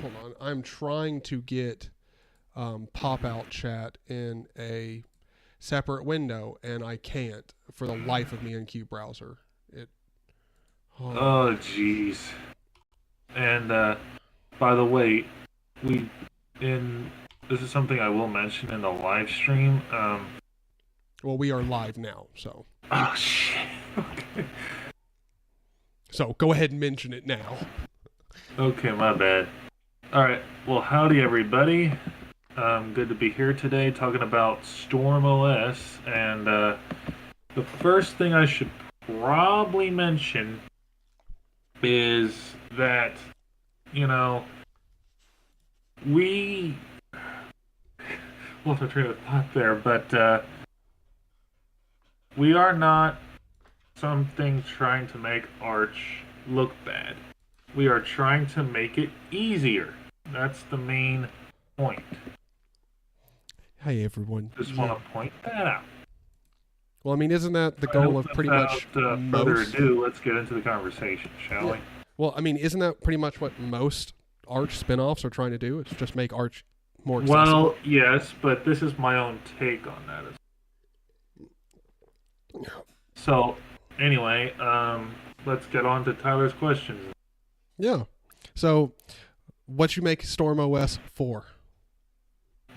hold on. I'm trying to get pop-out chat in a separate window, and I can't for the life of me in Q browser. Oh, jeez. And by the way, we this is something I will mention in the live stream. Well, we are live now, so. Oh shit. Okay. So go ahead and mention it now. Okay, my bad. All right. Well, howdy everybody. Good to be here today talking about StormOS, and the first thing I should probably mention is that, you know, we lost my train of thought there, but we are not something trying to make Arch look bad. We are trying to make it easier. That's the main point. Hey, everyone. Just want to point that out. Well, I mean, isn't that the goal of pretty much Without further ado, let's get into the conversation, shall we? Well, I mean, isn't that pretty much what most Arch spin-offs are trying to do? It's just make Arch more accessible. Well, yes, but this is my own take on that. So, anyway, let's get on to Tyler's questions. Yeah. So, what you make StormOS for?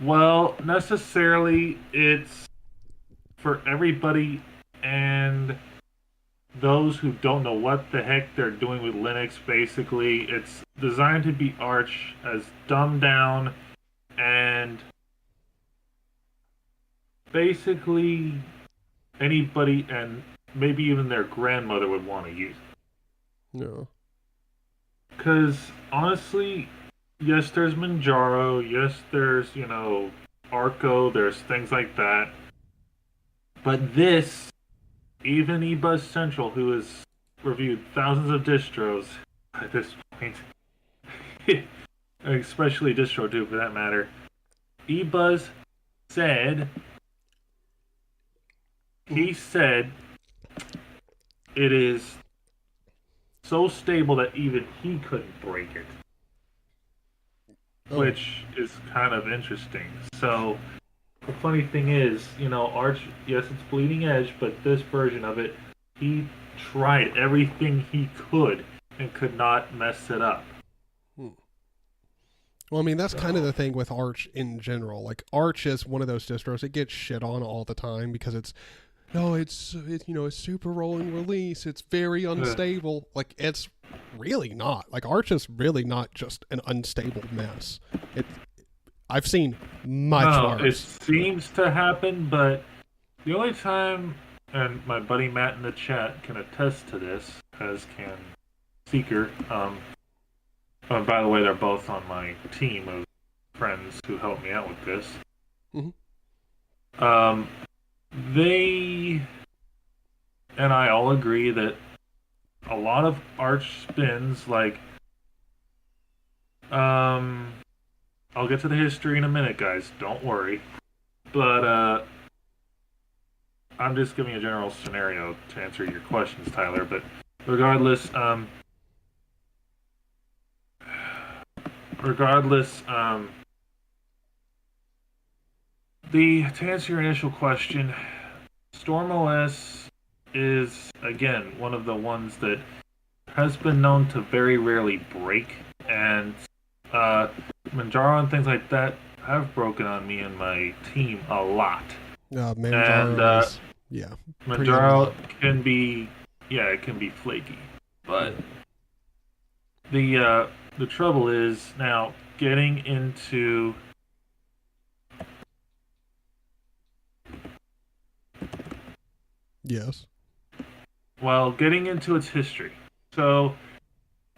Well, necessarily, it's for everybody and those who don't know what the heck they're doing with Linux. Basically, it's designed to be Arch as dumbed down and basically anybody and maybe even their grandmother would want to use it. No. Because honestly, yes, there's Manjaro, yes, there's, Arco, there's things like that. But this, even eBuzz Central, who has reviewed thousands of distros at this point, especially DistroTube for that matter, eBuzz said, it is so stable that even he couldn't break it. Oh. Which is kind of interesting. So, the funny thing is, Arch, yes, it's bleeding edge, but this version of it, he tried everything he could and could not mess it up. Well, I mean, that's kind of the thing with Arch in general. Like, Arch is one of those distros, it gets shit on all the time because it's a super rolling release. It's very unstable. Like, it's really not. Like, Arch is really not just an unstable mess. I've seen much worse. It seems to happen, but the only time, and my buddy Matt in the chat can attest to this, as can Seeker. By the way, they're both on my team of friends who help me out with this. Mm-hmm. They and I all agree that a lot of Arch spins, like, I'll get to the history in a minute, guys. Don't worry. But I'm just giving a general scenario to answer your questions, Tyler. But regardless, to answer your initial question, StormOS is, again, one of the ones that has been known to very rarely break, and Manjaro and things like that have broken on me and my team a lot. Manjaro can be, it can be flaky, but the trouble is now getting into getting into its history. So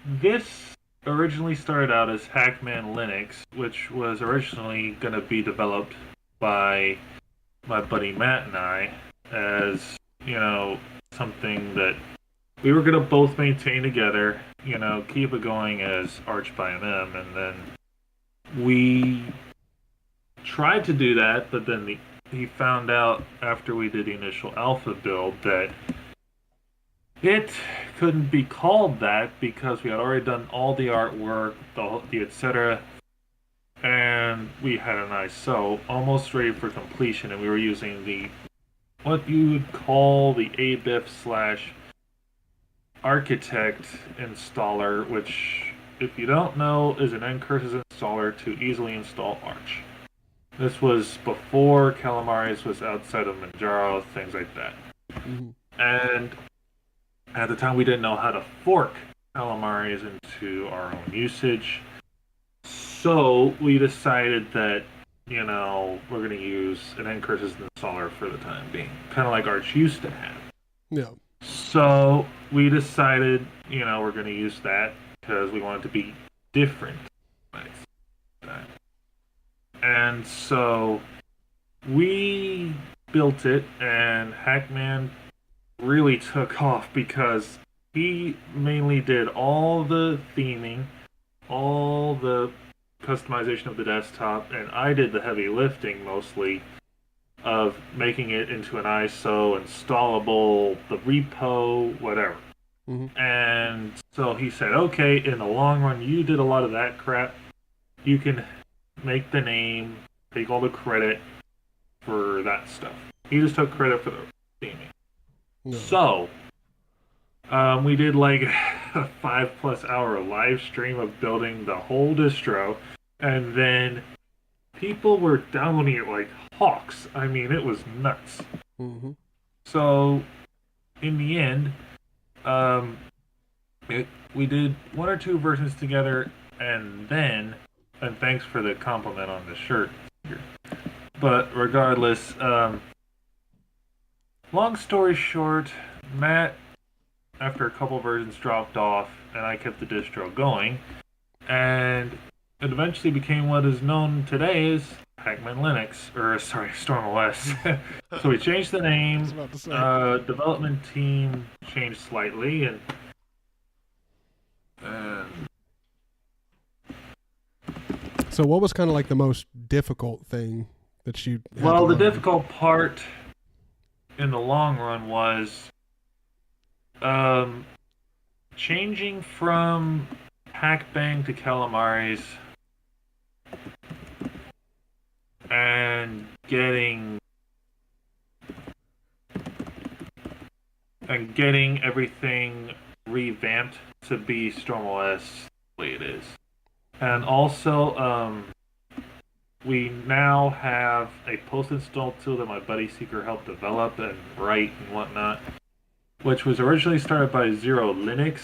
this originally started out as Hackman Linux, which was originally going to be developed by my buddy Matt and I as, something that we were going to both maintain together, keep it going as Arch by MM, and then we tried to do that, but then he found out after we did the initial alpha build that It couldn't be called that because we had already done all the artwork, the etc., and we had an ISO almost ready for completion, and we were using the what you would call the ABIF slash architect installer, which, if you don't know, is an Ncurses installer to easily install Arch. This was before Calamares was outside of Manjaro, things like that. Mm-hmm. And at the time, we didn't know how to fork Calamares into our own usage. So we decided that, we're going to use an Ncurses installer for the time being, kind of like Arch used to have. Yeah. So we decided, we're going to use that because we want it to be different. And so we built it, and Hackman really took off because he mainly did all the theming, all the customization of the desktop, and I did the heavy lifting mostly of making it into an ISO, installable, the repo, whatever. Mm-hmm. And so he said, okay, in the long run, you did a lot of that crap. You can make the name, take all the credit for that stuff. He just took credit for the theming. No. So, we did like a 5+ hour live stream of building the whole distro, and then people were downloading it like hawks. I mean, it was nuts. Mm-hmm. So, in the end, we did 1 or 2 versions together, and thanks for the compliment on the shirt. But regardless, long story short, Matt, after a couple versions, dropped off, and I kept the distro going, and it eventually became what is known today as Hackman Linux, StormOS. So we changed the name, development team changed slightly, and so what was kind of like the most difficult thing that you had Well, the difficult part in the long run was changing from Hackbang to Calamares and getting everything revamped to be StormOS the way it is. And also, we now have a post-install tool that my buddy Seeker helped develop and write and whatnot, which was originally started by Zero Linux,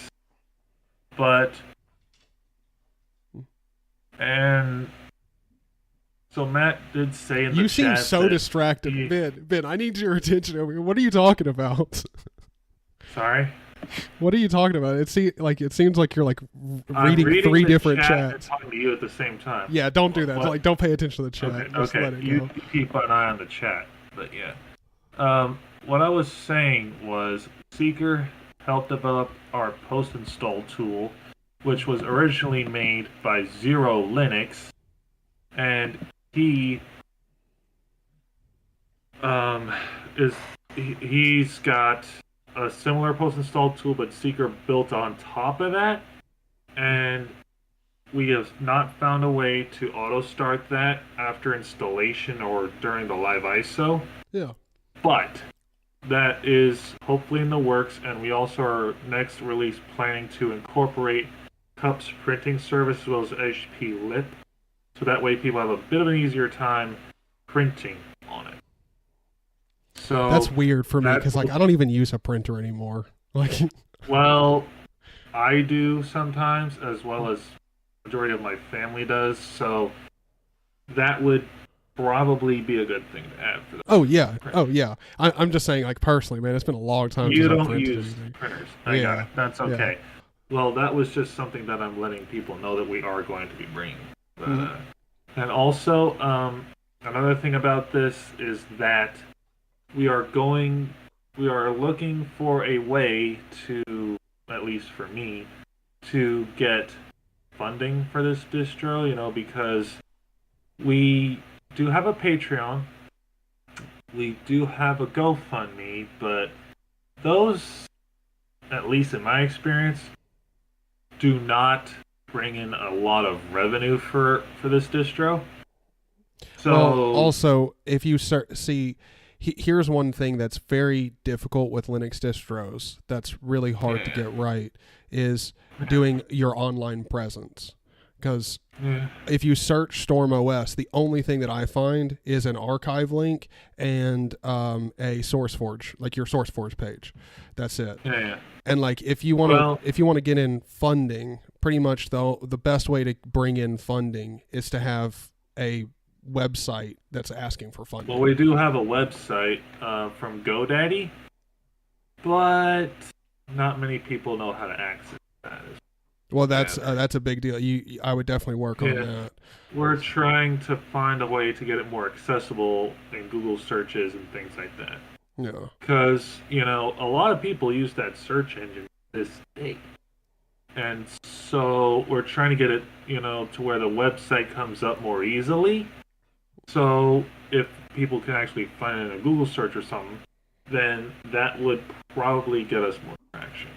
and so Matt did say in the chat. You seem so distracted. Ben, I need your attention over here. What are you talking about? Sorry? What are you talking about? It seems like you're like reading 3 different chats. And talking to you at the same time. Yeah, don't do that. Like, don't pay attention to the chat. Okay. Let it You go. keep an eye on the chat. But yeah. What I was saying was Seeker helped develop our post-install tool, which was originally made by Zero Linux, and he's got a similar post-install tool, but Seeker built on top of that, and we have not found a way to auto-start that after installation or during the live ISO. Yeah. But that is hopefully in the works, and we also are next release planning to incorporate Cup's printing service as well as HP Lip, so that way people have a bit of an easier time printing on it. So that's weird for me because I don't even use a printer anymore. Well, I do sometimes, as well as the majority of my family does. So that would probably be a good thing to add for the yeah. I'm just saying, like, personally, man, it's been a long time you since don't I printed use anything. printers. I got it. That's okay. Yeah. Well, that was just something that I'm letting people know that we are going to be bringing. And also, another thing about this is that we are looking for a way to, at least for me, to get funding for this distro, because we do have a Patreon, we do have a GoFundMe, but those at least in my experience, do not bring in a lot of revenue for this distro. So well, also, if you see, here's one thing that's very difficult with Linux distros that's really hard to get right is doing your online presence. Because if you search StormOS, the only thing that I find is an archive link and a SourceForge, like your SourceForge page. That's it. Yeah. And like if you want to get in funding, pretty much the best way to bring in funding is to have a website that's asking for funding. Well, we do have a website from GoDaddy, but not many people know how to access that. Well, that's a big deal. I would definitely work on that. We're trying to find a way to get it more accessible in Google searches and things like that. Yeah. Because, a lot of people use that search engine this day. And so we're trying to get it, to where the website comes up more easily. So if people can actually find it in a Google search or something, then that would probably get us more traction.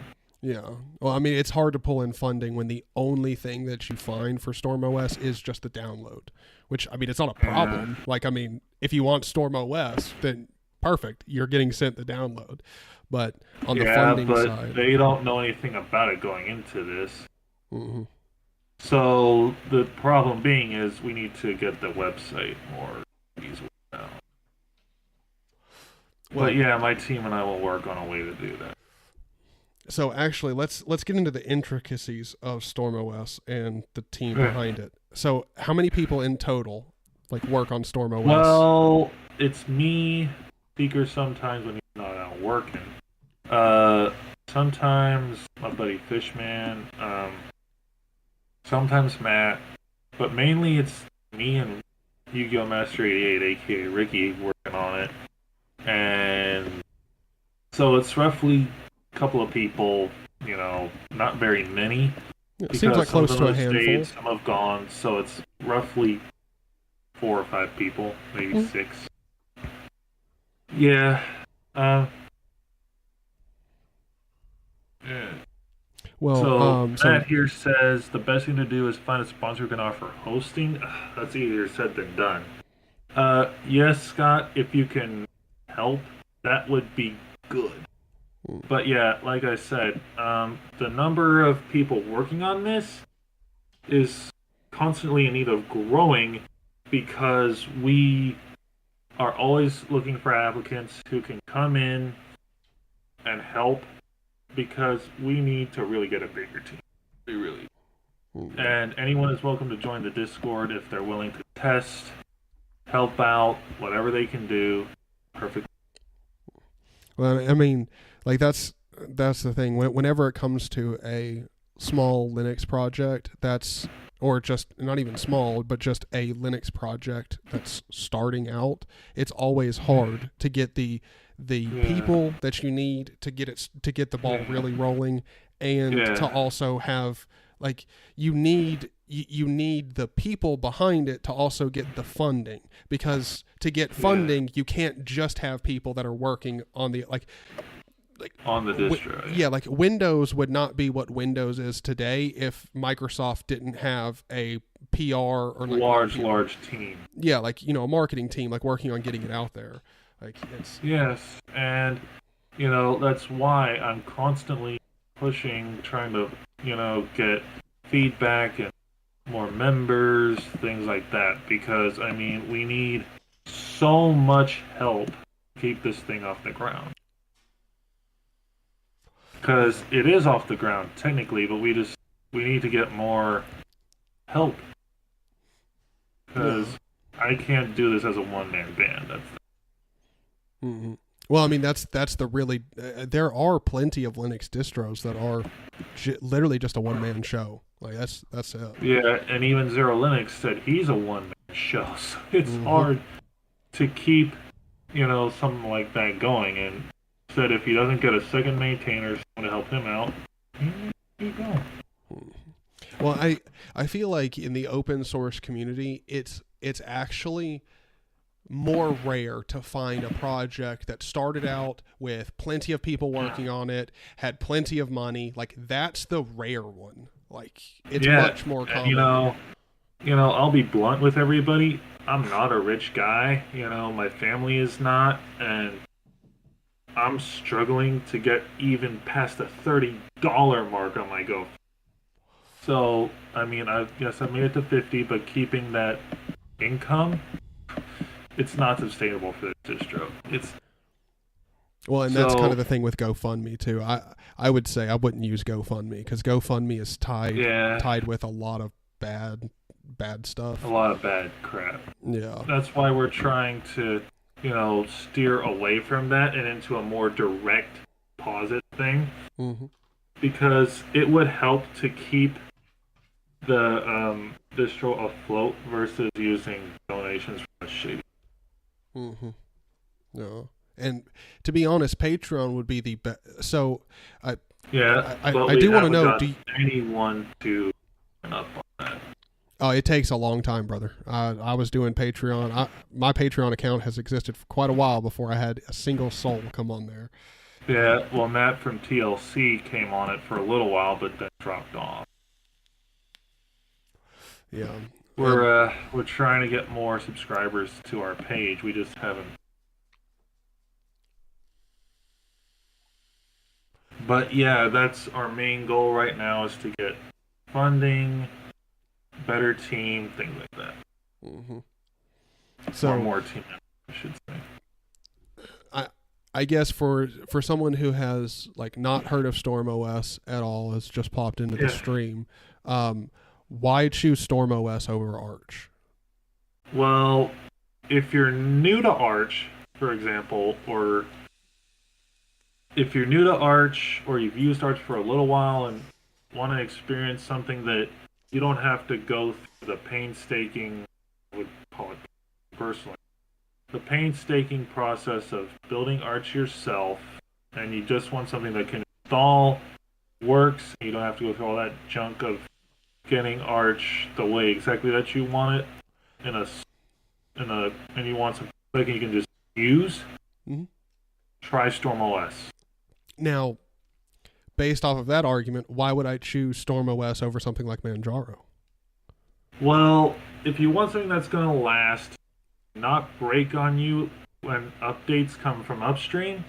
Yeah. Well, I mean, it's hard to pull in funding when the only thing that you find for StormOS is just the download, which, I mean, it's not a problem. Like, I mean, if you want StormOS, then perfect. You're getting sent the download. But on the funding side... they don't know anything about it going into this. Mm-hmm. So the problem being is we need to get the website more easily now. Well, but yeah, my team and I will work on a way to do that. So actually, let's get into the intricacies of StormOS and the team behind it. So how many people in total work on StormOS? Well, it's me, Speaker sometimes when he's not out working. Sometimes my buddy Fishman, sometimes Matt, but mainly it's me and Yu-Gi-Oh! Master 88, aka Ricky, working on it. And so it's roughly couple of people, not very many. It seems like close to a handful. Some have gone, so it's roughly 4 or 5 people, maybe 6. Yeah. Well, so Matt here says the best thing to do is find a sponsor who can offer hosting. That's easier said than done. Yes, Scott, if you can help, that would be good. But yeah, like I said, the number of people working on this is constantly in need of growing because we are always looking for applicants who can come in and help because we need to really get a bigger team. We really do. And anyone is welcome to join the Discord if they're willing to test, help out, whatever they can do. Perfect. Well, I mean... that's the thing. Whenever it comes to a small Linux project, or just not even small, but just a Linux project that's starting out, it's always hard to get the people that you need to get the ball really rolling, and to also have you need the people behind it to also get the funding, because to get funding you can't just have people that are working on the on the distro. Windows would not be what Windows is today if Microsoft didn't have a PR or large team. Yeah, a marketing team working on getting it out there. Yes, and that's why I'm constantly pushing, trying to get feedback and more members, things like that, because I mean we need so much help to keep this thing off the ground. Because it is off the ground technically, but we need to get more help. Because I can't do this as a one-man band. Mm-hmm. Well, I mean that's the really there are plenty of Linux distros that are literally just a one-man show. That's it. Yeah, and even Zero Linux said he's a one-man show, so it's hard to keep something like that going. And said if he doesn't get a second maintainer to help him out, keep going. Well, I feel like in the open source community, it's actually more rare to find a project that started out with plenty of people working on it, had plenty of money. Like, that's the rare one. Like, it's much more common. I'll be blunt with everybody. I'm not a rich guy. My family is not, and I'm struggling to get even past the $30 mark on my Go. So, I mean, I made it to 50, but keeping that income, it's not sustainable for this distro. That's kind of the thing with GoFundMe too. I would say I wouldn't use GoFundMe because GoFundMe is tied with a lot of bad stuff. A lot of bad crap. Yeah. That's why we're trying to, steer away from that and into a more direct deposit thing. Mm-hmm. Because it would help to keep the distro afloat versus using donations from a shady. Mm-hmm. No. And to be honest, Patreon would be the best. So, I do want to know. Do anyone to turn up on that? Oh, it takes a long time, brother. I was doing Patreon. My Patreon account has existed for quite a while before I had a single soul come on there. Yeah, well, Matt from TLC came on it for a little while, but then dropped off. Yeah, we're trying to get more subscribers to our page. We just haven't. But yeah, that's our main goal right now, is to get funding, better team, things like that. Mm-hmm. Or more team, I should say. I guess for someone who has like not heard of StormOS at all, has just popped into the stream, why choose StormOS over Arch? Well, if you're new to Arch, for example, or if you're new to Arch or you've used Arch for a little while and want to experience something that you don't have to go through the painstaking, I would call it personally, the painstaking process of building Arch yourself, and you just want something that can install, works, and you don't have to go through all that junk of getting Arch the way exactly that you want it, and you want something that you can just use, try StormOS. Now, based off of that argument, why would I choose StormOS over something like Manjaro? Well, if you want something that's going to last, not break on you when updates come from upstream,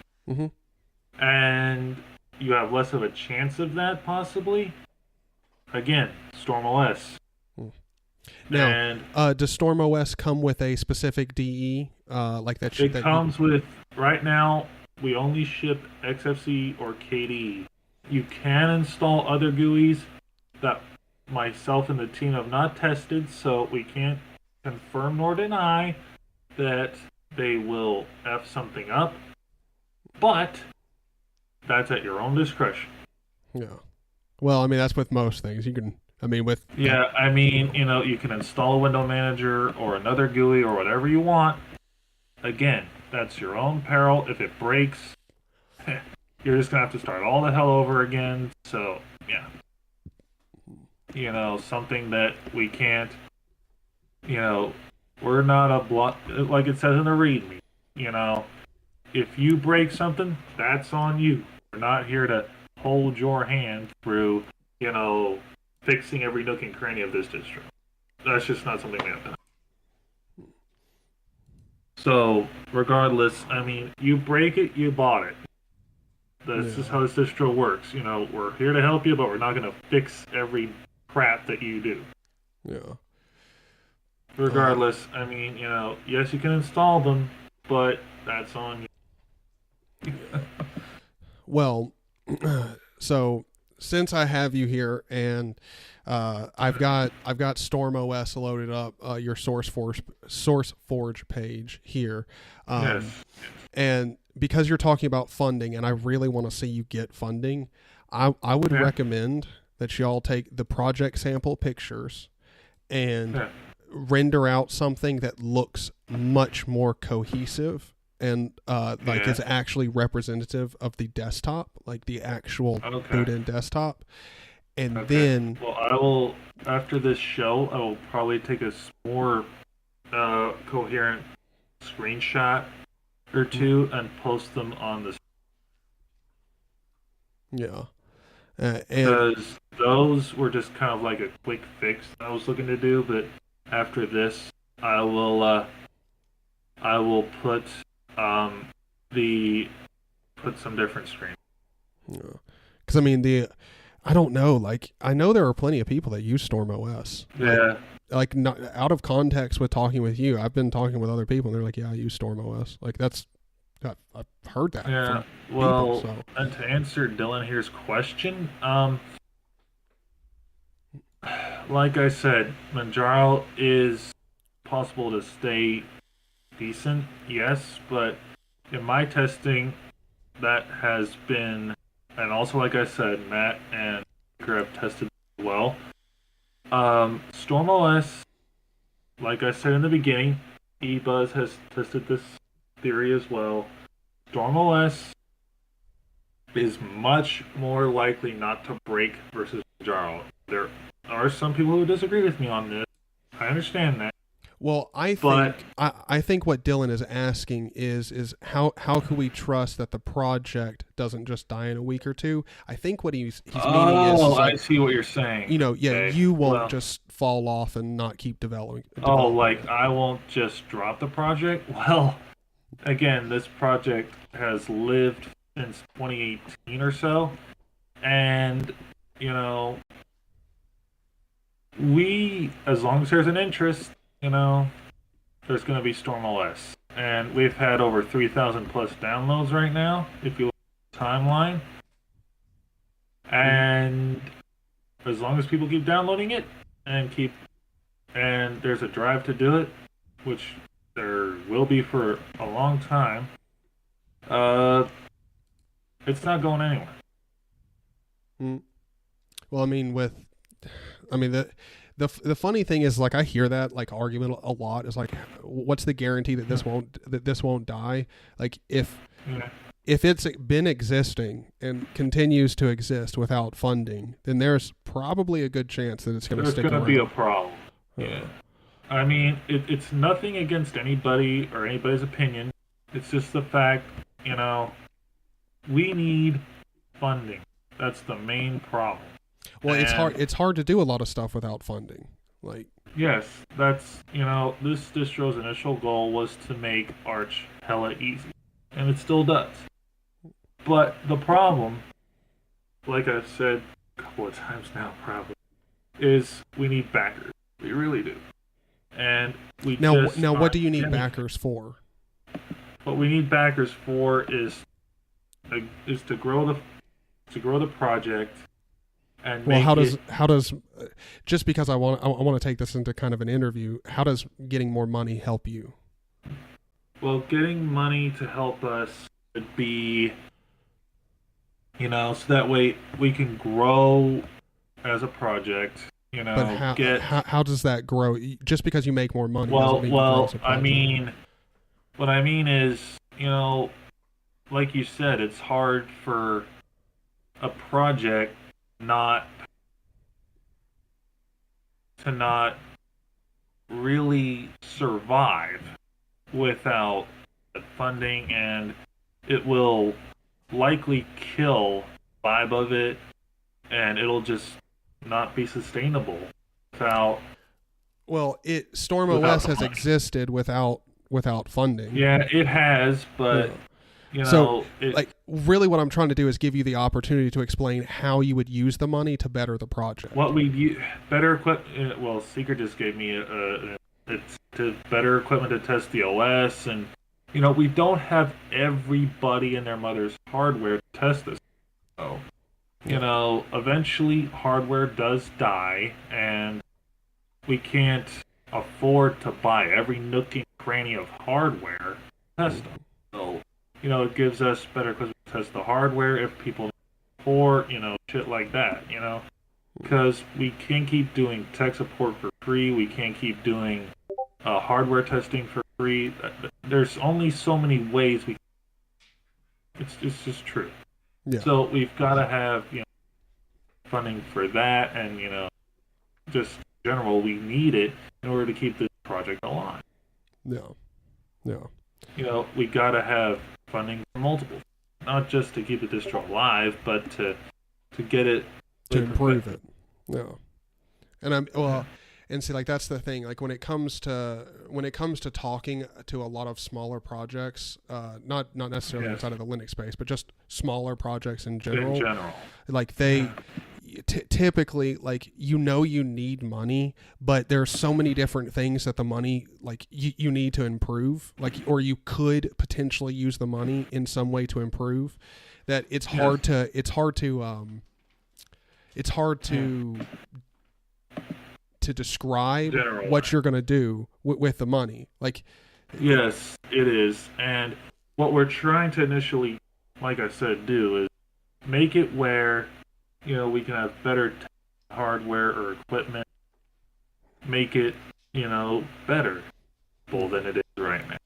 and you have less of a chance of that, possibly, again, StormOS. Now, does StormOS come with a specific DE like that? It comes with, right now, we only ship XFC or KDE. You can install other GUIs that myself and the team have not tested, so we can't confirm nor deny that they will F something up, but that's at your own discretion. Yeah. Well, I mean, that's with most things. You can, I mean, with... Yeah, I mean, you can install a window manager or another GUI or whatever you want. Again, that's your own peril. If it breaks, you're just going to have to start all the hell over again. So, yeah. Something that we can't, we're not like it says in the README. If you break something, that's on you. We're not here to hold your hand through, fixing every nook and cranny of this distro. That's just not something we have to do. So, regardless, I mean, you break it, you bought it. This is how this distro works. We're here to help you, but we're not going to fix every crap that you do. Yeah. Regardless, I mean, yes, you can install them, but that's on you. Well, so since I have you here and I've got StormOS loaded up, your SourceForge page here, yes. And because you're talking about funding, and I really want to see you get funding, I would recommend that y'all take the project sample pictures and render out something that looks much more cohesive and is actually representative of the desktop, like the actual boot-in desktop. And then... Well, I will, after this show, I will probably take a more coherent screenshot or two and post them on the Yeah. And because those were just kind of like a quick fix I was looking to do. But after this, I will put the put some different screens. because I mean I don't know. Like I know there are plenty of people that use StormOS. Yeah. Like not out of context with talking with you. I've been talking with other people, and they're like, "Yeah, I use StormOS." Like I've heard that. Yeah. From Well, people, so. and to answer Dylan here's question, like I said, Manjaro is possible to stay decent, yes, but in my testing, that has been, and also like I said, Matt and Baker have tested as well. StormOS, like I said in the beginning, eBuzz has tested this theory as well. StormOS is much more likely not to break versus Manjaro. There are some people who disagree with me on this. I understand that. Well, But I think what Dylan is asking is how can we trust that the project doesn't just die in a week or two? I think what he's meaning is like, I see what you're saying. yeah, Okay. you won't just fall off and not keep developing. Oh, like I won't just drop the project? Well, again, this project has lived since 2018 or so, and you know, as long as there's an interest, there's going to be StormOS. And we've had over 3,000 plus downloads right now, if you look at the timeline. And as long as people keep downloading it and there's a drive to do it, which there will be for a long time, it's not going anywhere. Well, I mean, the funny thing is, like, I hear that like argument a lot. Is like, what's the guarantee that this won't die? Like, if it's been existing and continues to exist without funding, then there's probably a good chance that it's going to stick around. There's going to be a problem. Yeah. I mean, it's nothing against anybody or anybody's opinion. It's just the fact, we need funding. That's the main problem. Well, it's hard to do a lot of stuff without funding. Like, yes, that's, this distro's initial goal was to make Arch hella easy. And it still does. But the problem, like I've said a couple of times now probably, is we need backers. We really do. And now what do you need backers for? What we need backers for is to grow the project. And well, how does just because I want to take this into kind of an interview, how does getting more money help you? Well, getting money to help us would be, so that way we can grow as a project. But how does that grow? Just because you make more money? Well, doesn't mean you grow as a project. I mean, what I mean is, like you said, it's hard for a project not really survive without funding, and it will likely kill the vibe of it, and it'll just not be sustainable without. Well, StormOS has existed without funding. Yeah, it has, but. Really what I'm trying to do is give you the opportunity to explain how you would use the money to better the project. What we better equipment. Well, Secret just gave me it's to better equipment to test the OS, and we don't have everybody and their mother's hardware to test this. So, eventually hardware does die, and we can't afford to buy every nook and cranny of hardware to test them. So. It gives us better equipment to test the hardware if people support, shit like that, because we can't keep doing tech support for free. We can't keep doing hardware testing for free. There's only so many ways it's just true. Yeah. So we've got to have, funding for that, and, just in general, we need it in order to keep this project alive. Yeah. Yeah. We gotta have funding for multiple, not just to keep the distro alive, but to get it To improve it. Yeah. And and see, like, that's the thing. Like, when it comes to talking to a lot of smaller projects, not necessarily inside of the Linux space, but just smaller projects in general. Like, they typically, like, you need money, but there's so many different things that the money, like, you need to improve, like, or you could potentially use the money in some way to improve, that it's hard to describe what you're going to do with the money. Like, yes, it is. And what we're trying to initially, like I said, do is make it where, we can have better hardware or equipment, make it, better than it is right now.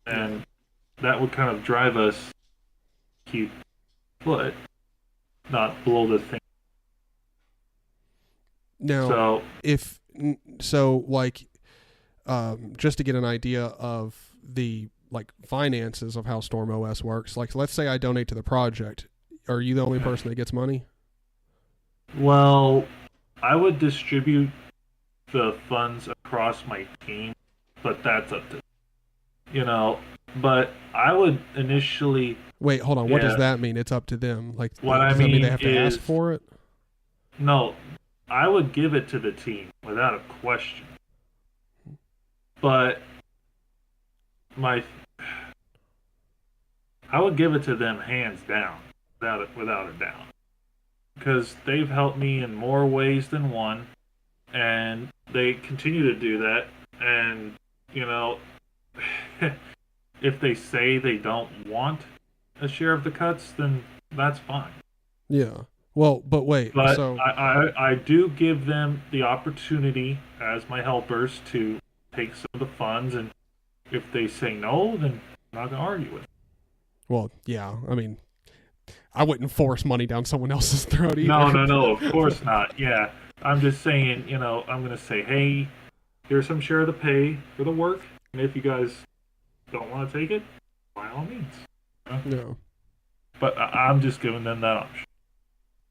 And that would kind of drive us to keep foot, not blow the thing. Now, just to get an idea of the, like, finances of how StormOS works, like, let's say I donate to the project, are you the only person that gets money? Well, I would distribute the funds across my team, but that's up to, but I would initially... Wait, hold on. What does that mean? It's up to them. Like, what does that mean they have to ask for it? No, I would give it to the team without a question. But I would give it to them hands down, without a doubt. Because they've helped me in more ways than one, and they continue to do that. And, if they say they don't want a share of the cuts, then that's fine. Yeah. Well, but wait. But so I do give them the opportunity as my helpers to take some of the funds, and if they say no, then I'm not going to argue with them. Well, yeah. I mean, I wouldn't force money down someone else's throat either. No, of course not. Yeah. I'm just saying, I'm going to say, hey, here's some share of the pay for the work, and if you guys don't want to take it, by all means. No. But I'm just giving them that option.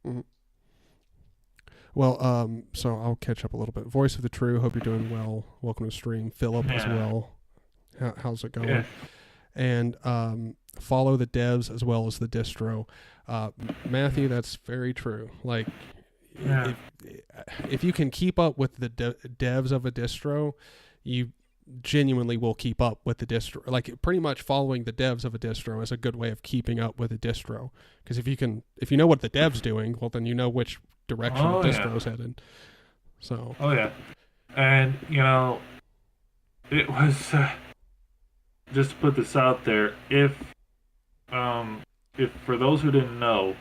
Mm-hmm. Well, so I'll catch up a little bit. Voice of the True, hope you're doing well. Welcome to stream. Philip as well. How's it going? Yeah. And follow the devs as well as the distro. Matthew, that's very true. Like, if you can keep up with the devs of a distro, you genuinely will keep up with the distro. Like, pretty much following the devs of a distro is a good way of keeping up with a distro. Because if you know what the dev's doing, well, then you know which direction the distro's headed. So. Oh yeah, and it was just to put this out there. If for those who didn't know,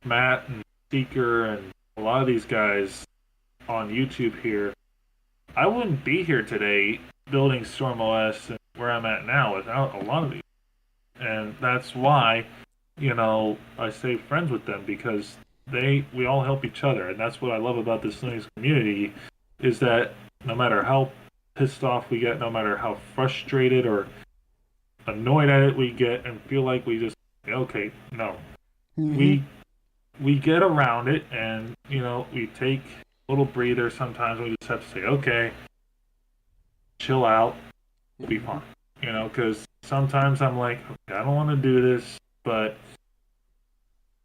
Matt and Seeker and a lot of these guys on YouTube here, I wouldn't be here today building StormOS and where I'm at now without a lot of these. And that's why, I stay friends with them, because we all help each other. And that's what I love about this Linux community, is that no matter how pissed off we get, no matter how frustrated or annoyed at it we get and feel like we just, okay, no. Mm-hmm. We get around it, and, we take a little breather sometimes. We just have to say, okay, chill out, we'll be fine. Because sometimes I'm like, okay, I don't want to do this, but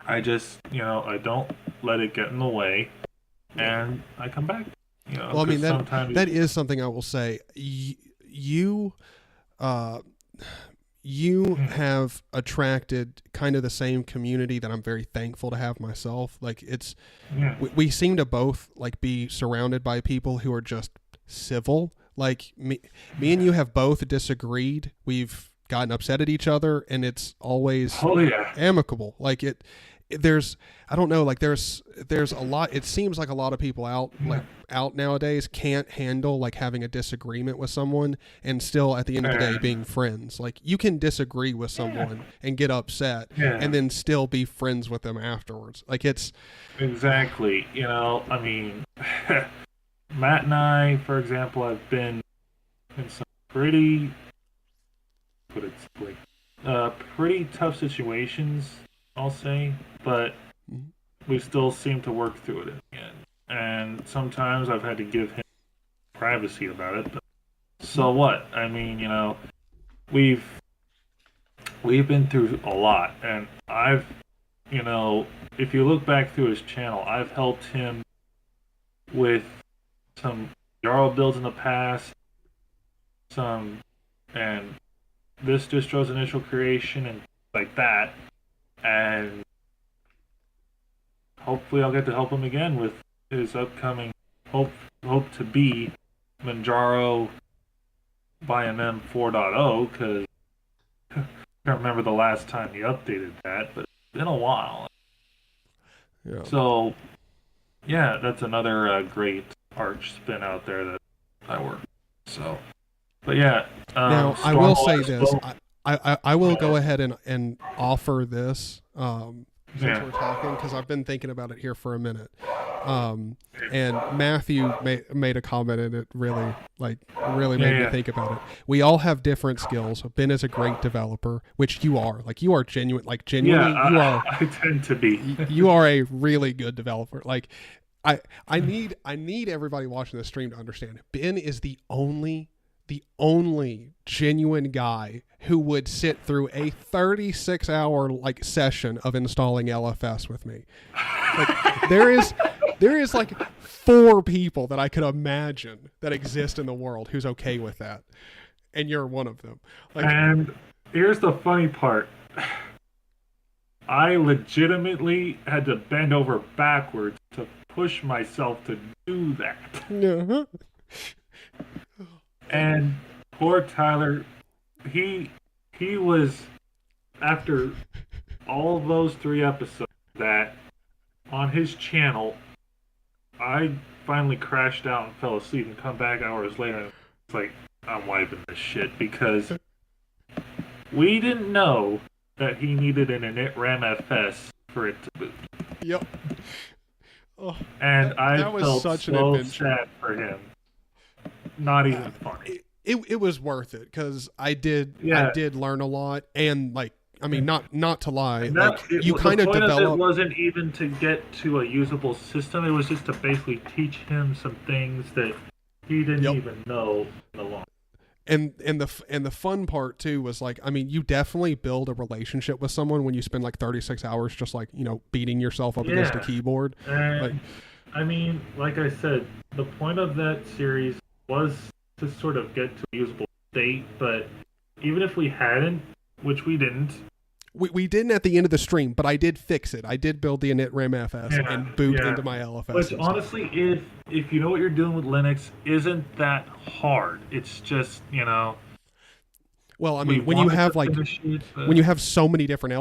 I just, I don't let it get in the way, and I come back. Well, I mean, that is something I will say. You have attracted kind of the same community that I'm very thankful to have myself. Like, we seem to both, like, be surrounded by people who are just civil. Like, me and you have both disagreed. We've gotten upset at each other, and it's always amicable. Like, there's I don't know, like, there's a lot. It seems like a lot of people out nowadays can't handle, like, having a disagreement with someone and still at the end of the day being friends. Like, you can disagree with someone and get upset and then still be friends with them afterwards. Like, it's exactly. I mean, Matt and I, for example, have been in some pretty put it simply. Pretty tough situations, I'll say, but we still seem to work through it in the end. And sometimes I've had to give him privacy about it, but so what? I mean, we've been through a lot, and I've, if you look back through his channel, I've helped him with some Manjaro builds in the past, and this distro's initial creation and like that, and hopefully I'll get to help him again with his upcoming hope to be Manjaro by MM 4.0, because I can't remember the last time he updated that, but it's been a while. Yeah. So, yeah, that's another great Arch spin out there that I work. So, but yeah. Now, I will say this. I will go ahead and offer this since we're talking, because I've been thinking about it here for a minute. And Matthew made a comment, and it really made me think about it. We all have different skills. Ben is a great developer, which you are. Like, you are genuinely. I tend to be. You are a really good developer. Like, I need everybody watching the stream to understand. Ben is the only genuine guy who would sit through a 36-hour session of installing LFS with me. Like, there is like 4 people that I could imagine that exist in the world who's okay with that, and you're one of them. And here's the funny part. I legitimately had to bend over backwards to push myself to do that. Uh-huh. And poor Tyler, he was, after all those 3 episodes that on his channel, I finally crashed out and fell asleep and come back hours later, and it's like, I'm wiping this shit, because we didn't know that he needed an init RAM-FS for it to boot. Yep. Oh, and I felt such so an sad for him. Not even funny. It was worth it, because I did learn a lot, and not to lie, you kind of develop. It wasn't even to get to a usable system. It was just to basically teach him some things that he didn't even know in the long. And the fun part too was you definitely build a relationship with someone when you spend 36 hours just beating yourself up against a keyboard. And, like I said, the point of that series was to sort of get to a usable state, but even if we hadn't, which we didn't. We didn't at the end of the stream, but I did fix it. I did build the init RAM-FS and boot into my LFS. Which honestly, if you know what you're doing with Linux, isn't that hard. It's just, Well, when you have when you have so many different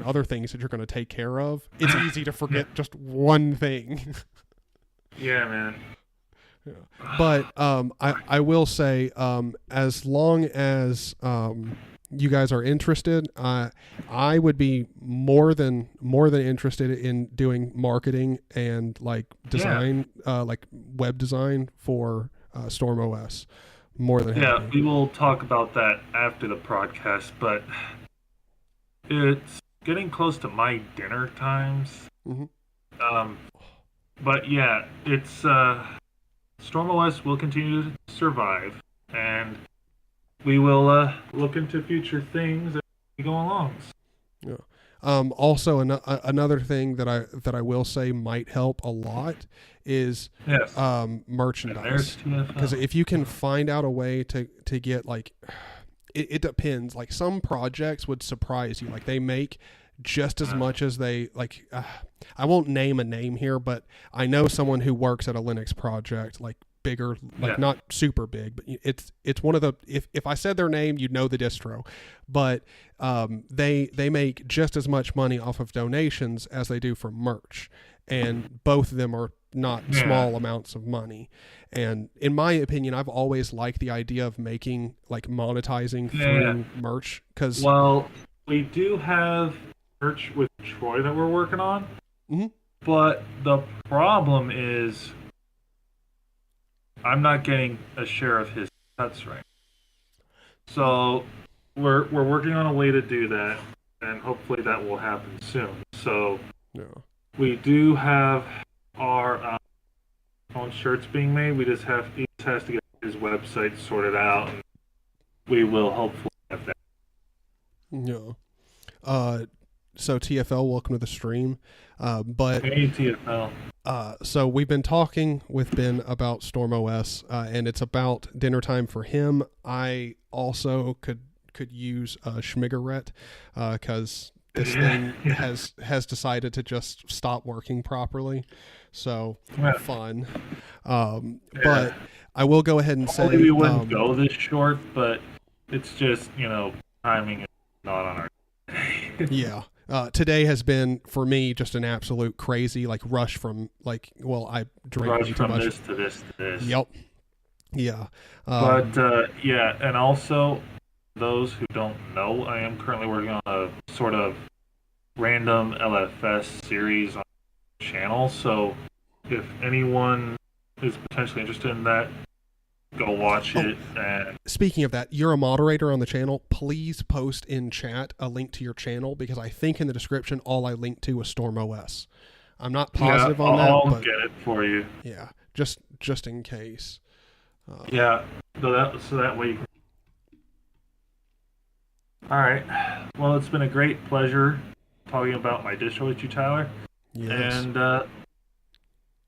other things that you're going to take care of, it's easy to forget just one thing. Yeah, man. Yeah. But I will say, as long as you guys are interested, I would be more than interested in doing marketing and design, web design for StormOS. More than happy. Yeah, we will talk about that after the broadcast, but it's getting close to my dinner times. Mm-hmm. But yeah, it's StormOS will continue to survive, and we will look into future things as we go along. Yeah. Also, another thing that I will say might help a lot is merchandise. Because if you can find out a way to get it depends. Some projects would surprise you. They make just as much as they I won't name a name here, but I know someone who works at a Linux project, bigger, not super big, but it's one of the, if I said their name, you'd know the distro, but they make just as much money off of donations as they do from merch, and both of them are not small amounts of money. And in my opinion, I've always liked the idea of making monetizing through merch, because we do have merch with Troy that we're working on. Mm-hmm. But the problem is I'm not getting a share of his cuts right. So we're working on a way to do that, and hopefully that will happen soon. So Yeah. we do have our own shirts being made. He just has to get his website sorted out, and we will hopefully have that. Yeah. So TFL, welcome to the stream. But Hey, TFL. So we've been talking with Ben about StormOS, and it's about dinner time for him. I also could use a Schmigaret, because this thing has decided to just stop working properly. So fun. But I will go ahead and say we wouldn't go this short, but it's just, timing is not on our yeah. Today has been for me just an absolute crazy rush from I drank way too much. This to this to this. Yep. Yeah. But and also those who don't know, I am currently working on a sort of random LFS series on the channel. So if anyone is potentially interested in that, go watch it. And speaking of that, you're a moderator on the channel. Please post in chat a link to your channel, because I think in the description all I linked to was StormOS. I'm not positive on that. I'll but get it for you. Yeah, just in case. So that way you can. All right. Well, it's been a great pleasure talking about my distro with you, Tyler. Yes. And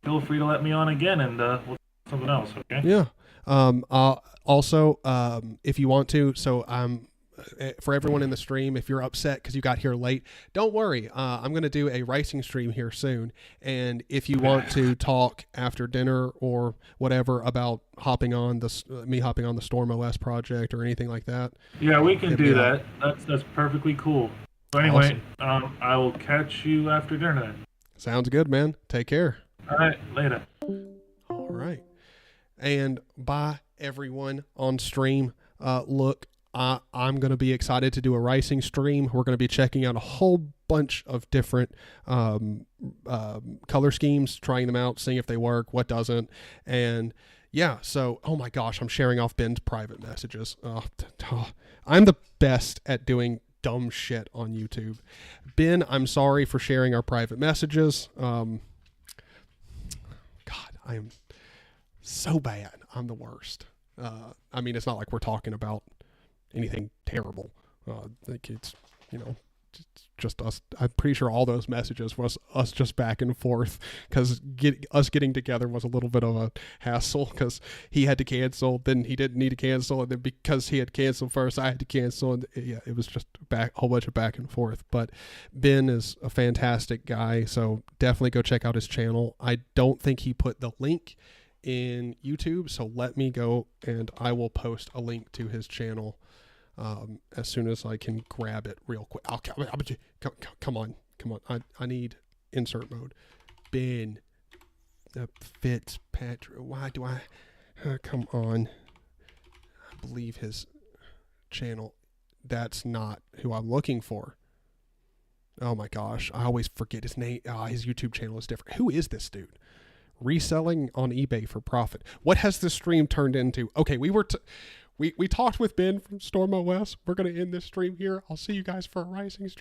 feel free to let me on again, and we'll do something else. Okay. Yeah. Also, if you want to, for everyone in the stream, if you're upset because you got here late, don't worry. I'm going to do a racing stream here soon. And if you want to talk after dinner or whatever about hopping on the StormOS project or anything like that. Yeah, we can do that. That's perfectly cool. So anyway, awesome. I will catch you after dinner then. Sounds good, man. Take care. All right, later. All right. And bye, everyone on stream. Look, I'm going to be excited to do a racing stream. We're going to be checking out a whole bunch of different color schemes, trying them out, seeing if they work, what doesn't. And yeah, so, oh my gosh, I'm sharing off Ben's private messages. I'm the best at doing dumb shit on YouTube. Ben, I'm sorry for sharing our private messages. God, I am so bad. I'm the worst. I mean, it's not like we're talking about anything terrible. It's just us. I'm pretty sure all those messages was us just back and forth, because us getting together was a little bit of a hassle, because he had to cancel, then he didn't need to cancel, and then because he had canceled first, I had to cancel, and yeah, it was just a whole bunch of back and forth. But Ben is a fantastic guy, so definitely go check out his channel. I don't think he put the link in YouTube, so let me go and I will post a link to his channel as soon as I can grab it real quick. Come on. I need insert mode. Ben Fitzpatrick. Why do I? Come on. I believe his channel. That's not who I'm looking for. Oh my gosh, I always forget his name. His YouTube channel is different. Who is this dude? Reselling on eBay for profit. What has this stream turned into? Okay, we talked with Ben from StormOS. We're going to end this stream here. I'll see you guys for a rising stream.